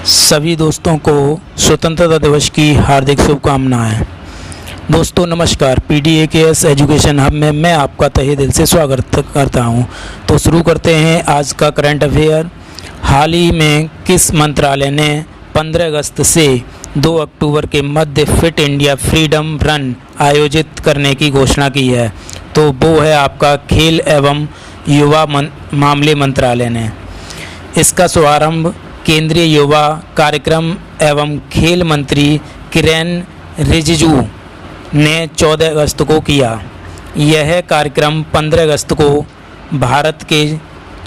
सभी दोस्तों को स्वतंत्रता दिवस की हार्दिक शुभकामनाएं। दोस्तों नमस्कार, PDAKS एजुकेशन हब में मैं आपका तहे दिल से स्वागत करता हूं। तो शुरू करते हैं आज का करंट अफेयर। हाल ही में किस मंत्रालय ने 15 अगस्त से 2 अक्टूबर के मध्य फिट इंडिया फ्रीडम रन आयोजित करने की घोषणा की है? तो वो है आपका खेल एवं युवा मामले मंत्रालय ने। इसका शुभारंभ केंद्रीय युवा कार्यक्रम एवं खेल मंत्री किरेन रिजिजू ने 14 अगस्त को किया। यह कार्यक्रम 15 अगस्त को भारत के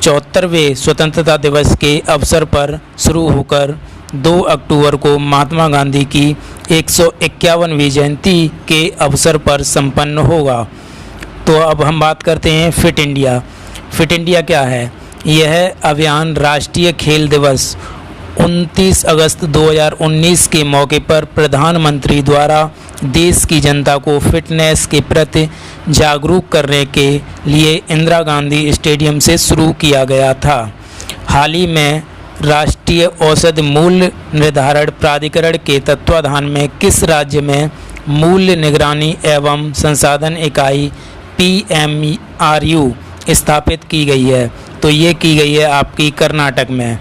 74वें स्वतंत्रता दिवस के अवसर पर शुरू होकर 2 अक्टूबर को महात्मा गांधी की 151वीं जयंती के अवसर पर संपन्न होगा। तो अब हम बात करते हैं फिट इंडिया। फिट इंडिया क्या है? यह अभियान राष्ट्रीय खेल दिवस 29 अगस्त 2019 के मौके पर प्रधानमंत्री द्वारा देश की जनता को फिटनेस के प्रति जागरूक करने के लिए इंदिरा गांधी स्टेडियम से शुरू किया गया था। हाल ही में राष्ट्रीय औसत मूल्य निर्धारण प्राधिकरण के तत्वाधान में किस राज्य में मूल्य निगरानी एवं संसाधन इकाई PMRU स्थापित की गई है? तो ये की गई है आपकी कर्नाटक में।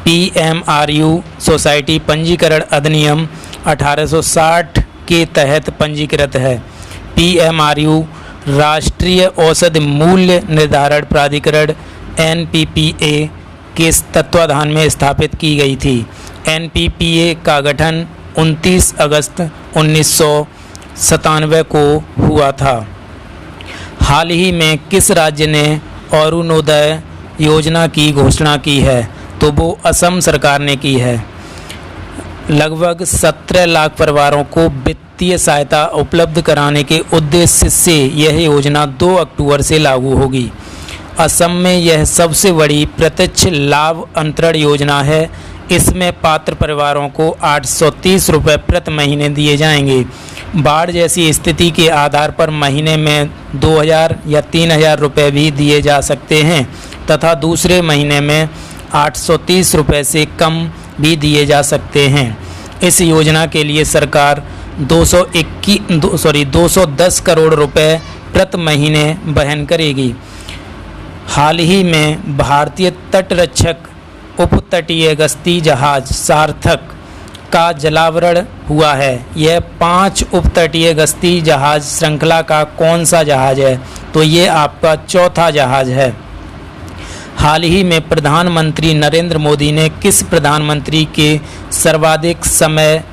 PMRU सोसाइटी पंजीकरण अधिनियम 1860 के तहत पंजीकृत है। PMRU राष्ट्रीय औसत मूल्य निर्धारण प्राधिकरण NPPA के तत्वाधान में स्थापित की गई थी। NPPA का गठन 29 अगस्त 1997 को हुआ था। हाल ही में किस राज्य ने अरुणोदय योजना की घोषणा की है? तो वो असम सरकार ने की है। लगभग 17 लाख परिवारों को वित्तीय सहायता उपलब्ध कराने के उद्देश्य से यह योजना 2 अक्टूबर से लागू होगी। असम में यह सबसे बड़ी प्रत्यक्ष लाभ अंतरण योजना है। इसमें पात्र परिवारों को 830 रुपये प्रति महीने दिए जाएंगे। बाढ़ जैसी स्थिति के आधार पर महीने में 2000 या 3000 रुपये भी दिए जा सकते हैं तथा दूसरे महीने में 830 रुपये से कम भी दिए जा सकते हैं। इस योजना के लिए सरकार 210 करोड़ रुपए प्रति महीने वहन करेगी। हाल ही में भारतीय तटरक्षक उपतटीय गश्ती जहाज सार्थक का जलावरण हुआ है। यह 5 उपतटीय गश्ती जहाज श्रृंखला का कौन सा जहाज है? तो ये आपका चौथा जहाज है। हाल ही में प्रधानमंत्री नरेंद्र मोदी ने किस प्रधानमंत्री के सर्वाधिक समय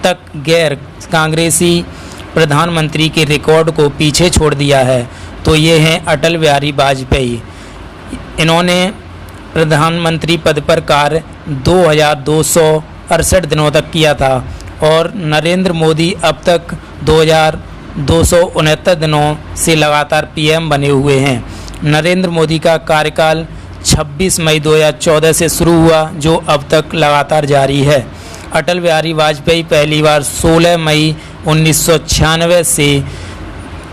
तक गैर कांग्रेसी प्रधानमंत्री के रिकॉर्ड को पीछे छोड़ दिया है? तो ये हैं अटल बिहारी वाजपेयी। इन्होंने प्रधानमंत्री पद पर कार्य 2268 दिनों तक किया था और नरेंद्र मोदी अब तक 2269 दिनों से लगातार PM बने हुए हैं। नरेंद्र मोदी का कार्यकाल 26 मई 2014 से शुरू हुआ, जो अब तक लगातार जारी है। अटल बिहारी वाजपेयी पहली बार 16 मई 1996 से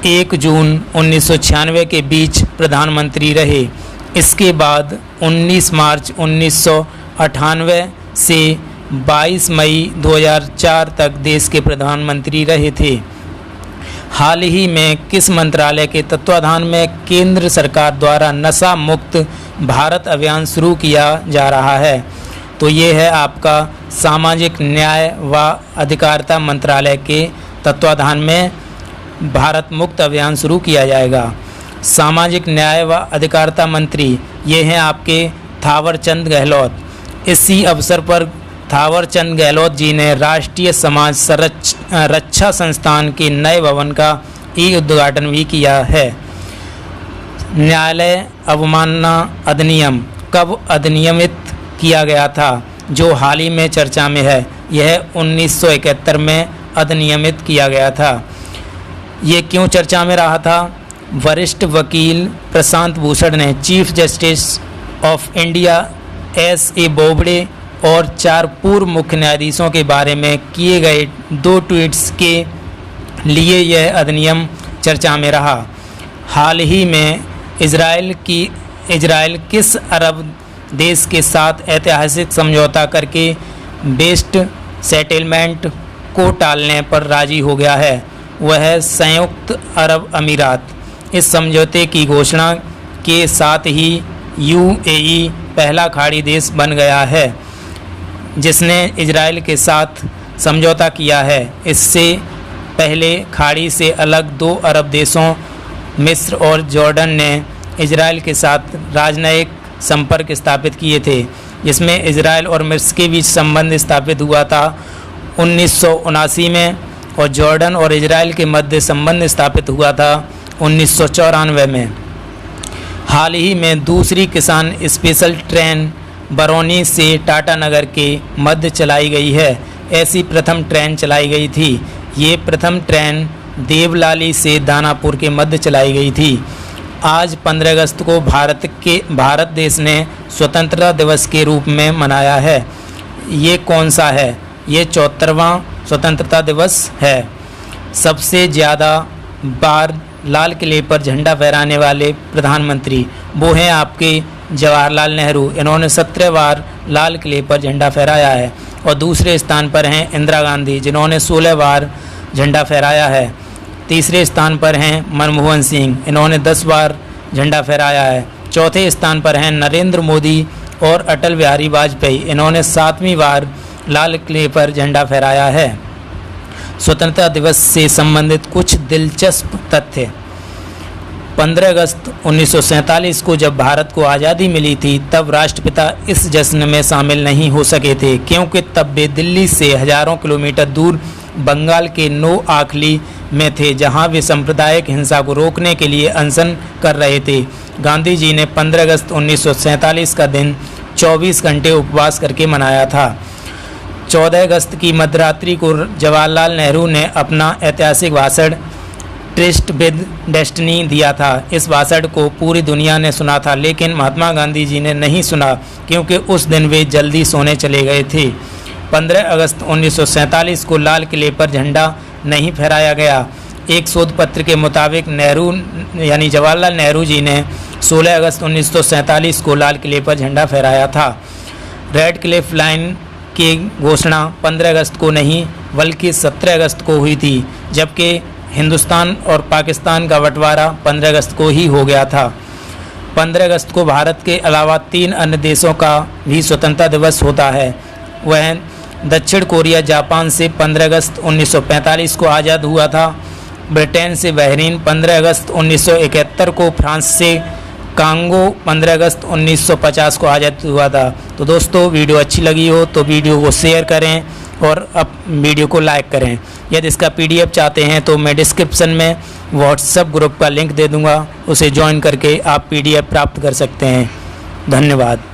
1 जून 1996 के बीच प्रधानमंत्री रहे। इसके बाद 19 मार्च 1998 से 22 मई 2004 तक देश के प्रधानमंत्री रहे थे। हाल ही में किस मंत्रालय के तत्वाधान में केंद्र सरकार द्वारा नशा मुक्त भारत अभियान शुरू किया जा रहा है? तो ये है आपका सामाजिक न्याय व अधिकारिता मंत्रालय के तत्वाधान में भारत मुक्त अभियान शुरू किया जाएगा। सामाजिक न्याय व अधिकारिता मंत्री ये हैं आपके थावरचंद गहलोत। इसी अवसर पर थावरचंद गहलोत जी ने राष्ट्रीय समाज रक्षा संस्थान के नए भवन का उद्घाटन भी किया है। न्यायालय अवमानना अधिनियम कब अधिनियमित किया गया था, जो हाल ही में चर्चा में है? यह 1971 में अधिनियमित किया गया था। ये क्यों चर्चा में रहा था? वरिष्ठ वकील प्रशांत भूषण ने chief justice of India S.A. Bobde और 4 पूर्व मुख्य न्यायाधीशों के बारे में किए गए 2 ट्वीट्स के लिए यह अधिनियम चर्चा में रहा। हाल ही में इजराइल किस अरब देश के साथ ऐतिहासिक समझौता करके बेस्ड सेटलमेंट को टालने पर राजी हो गया है, वह है संयुक्त अरब अमीरात। इस समझौते की घोषणा के साथ ही यूएई पहला खाड़ी देश बन गया है जिसने इजराइल के साथ समझौता किया है। इससे पहले खाड़ी से अलग 2 अरब देशों मिस्र और जॉर्डन ने इजराइल के साथ राजनयिक संपर्क स्थापित किए थे, जिसमें इजराइल और मिस्र के बीच संबंध स्थापित हुआ था 1979 में, और जॉर्डन और इजराइल के मध्य संबंध स्थापित हुआ था 1994 में। हाल ही में दूसरी किसान स्पेशल ट्रेन बरौनी से टाटानगर के मध्य चलाई गई है। ऐसी प्रथम ट्रेन चलाई गई थी। ये प्रथम ट्रेन देवलाली से दानापुर के मध्य चलाई गई थी। आज 15 अगस्त को भारत देश ने स्वतंत्रता दिवस के रूप में मनाया है। ये कौन सा है? ये 74वां स्वतंत्रता दिवस है। सबसे ज़्यादा बार लाल किले पर झंडा फहराने वाले प्रधानमंत्री वो हैं आपके जवाहरलाल नेहरू। इन्होंने 17 बार लाल किले पर झंडा फहराया है। और दूसरे स्थान पर हैं इंदिरा गांधी, जिन्होंने 16 बार झंडा फहराया है। तीसरे स्थान पर हैं मनमोहन सिंह, इन्होंने 10 बार झंडा फहराया है। चौथे स्थान पर हैं नरेंद्र मोदी और अटल बिहारी वाजपेयी, इन्होंने 7वीं बार लाल किले पर झंडा फहराया है। स्वतंत्रता दिवस से संबंधित कुछ दिलचस्प तथ्य। 15 अगस्त 1947 को जब भारत को आज़ादी मिली थी, तब राष्ट्रपिता इस जश्न में शामिल नहीं हो सके थे, क्योंकि तब वे दिल्ली से हजारों किलोमीटर दूर बंगाल के नोआखली में थे, जहां वे सांप्रदायिक हिंसा को रोकने के लिए अनशन कर रहे थे। गांधी जी ने 15 अगस्त 1947 का दिन 24 घंटे उपवास करके मनाया था। 14 अगस्त की मध्यरात्रि को जवाहरलाल नेहरू ने अपना ऐतिहासिक भाषण ट्रस्ट विद डेस्टिनी दिया था। इस भाषण को पूरी दुनिया ने सुना था, लेकिन महात्मा गांधी जी ने नहीं सुना, क्योंकि उस दिन वे जल्दी सोने चले गए थे। 15 अगस्त 1947 को लाल किले पर झंडा नहीं फहराया गया। एक शोध पत्र के मुताबिक नेहरू यानी जवाहरलाल नेहरू जी ने 16 अगस्त 1947 को लाल किले पर झंडा फहराया था। रेड क्लिफ लाइन की घोषणा 15 अगस्त को नहीं बल्कि 17 अगस्त को हुई थी, जबकि हिंदुस्तान और पाकिस्तान का बंटवारा 15 अगस्त को ही हो गया था। 15 अगस्त को भारत के अलावा 3 अन्य देशों का भी स्वतंत्रता दिवस होता है। वह दक्षिण कोरिया जापान से 15 अगस्त 1945 को आज़ाद हुआ था। ब्रिटेन से बहरीन 15 अगस्त 1971 को, फ्रांस से कांगो 15 अगस्त 1950 को आज़ाद हुआ था। तो दोस्तों, वीडियो अच्छी लगी हो तो वीडियो को शेयर करें और अब वीडियो को लाइक करें। यदि इसका PDF चाहते हैं तो मैं डिस्क्रिप्शन में व्हाट्सएप ग्रुप का लिंक दे दूंगा, उसे ज्वाइन करके आप PDF प्राप्त कर सकते हैं। धन्यवाद।